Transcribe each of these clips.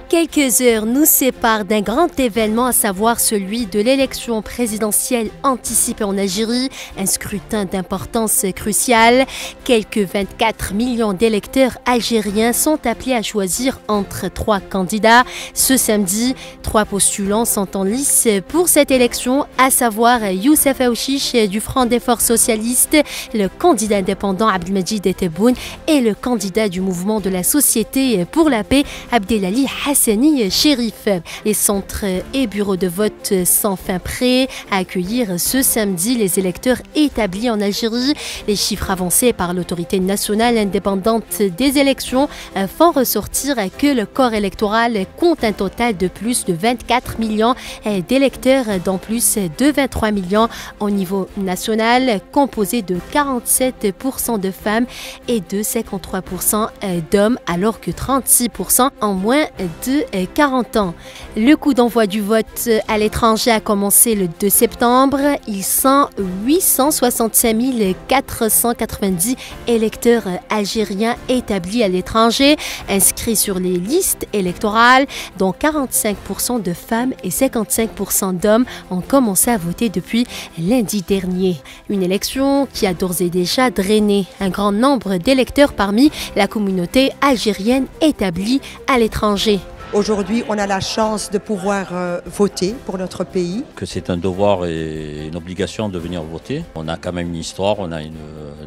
Quelques heures nous séparent d'un grand événement, à savoir celui de l'élection présidentielle anticipée en Algérie, un scrutin d'importance cruciale. Quelques 24 millions d'électeurs algériens sont appelés à choisir entre 3 candidats. Ce samedi, 3 postulants sont en lice pour cette élection, à savoir Youssef Aouchiche du Front des Forces Socialistes, le candidat indépendant Abdelmajid Tebboune et le candidat du mouvement de la Société pour la paix Abdelali Hassani Chérif. Les centres et bureaux de vote sont fin prêts à accueillir ce samedi les électeurs établis en Algérie. Les chiffres avancés par l'autorité nationale indépendante des élections font ressortir que le corps électoral compte un total de plus de 24 millions d'électeurs, dont plus de 23 millions au niveau national, composé de 47% de femmes et de 53% d'hommes, alors que 36% ont moins de 40 ans. Le coup d'envoi du vote à l'étranger a commencé le 2 septembre. Ils sont 865 490 électeurs algériens établis à l'étranger, inscrits sur les listes électorales, dont 45% de femmes et 55% d'hommes ont commencé à voter depuis lundi dernier. Une élection qui a d'ores et déjà drainé un grand nombre d'électeurs parmi la communauté algérienne établie à l'étranger. Aujourd'hui, on a la chance de pouvoir voter pour notre pays. Que c'est un devoir et une obligation de venir voter. On a quand même une histoire, on a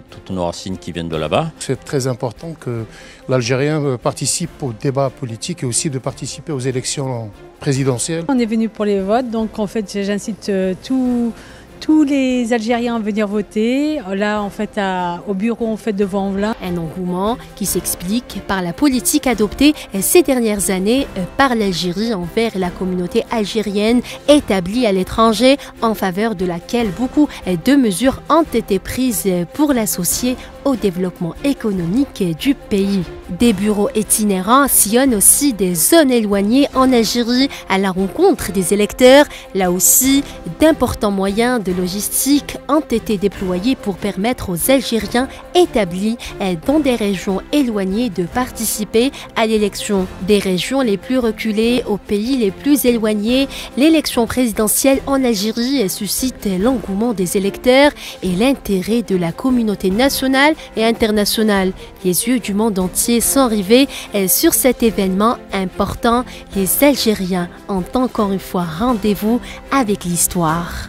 toutes nos racines qui viennent de là-bas. C'est très important que l'Algérien participe au débat politique et aussi de participer aux élections présidentielles. On est venu pour les votes, donc en fait j'incite tous les Algériens à venir voter, là en fait au bureau en fait de Vanvelin. Un engouement qui s'explique par la politique adoptée ces dernières années par l'Algérie envers la communauté algérienne établie à l'étranger, en faveur de laquelle beaucoup de mesures ont été prises pour l'associer au développement économique du pays. Des bureaux itinérants sillonnent aussi des zones éloignées en Algérie à la rencontre des électeurs. Là aussi, d'importants moyens de logistique ont été déployés pour permettre aux Algériens établis dans des régions éloignées de participer à l'élection. Des régions les plus reculées aux pays les plus éloignés, l'élection présidentielle en Algérie suscite l'engouement des électeurs et l'intérêt de la communauté nationale et internationale. Les yeux du monde entier sont rivés sur cet événement important. Les Algériens ont encore une fois rendez-vous avec l'histoire.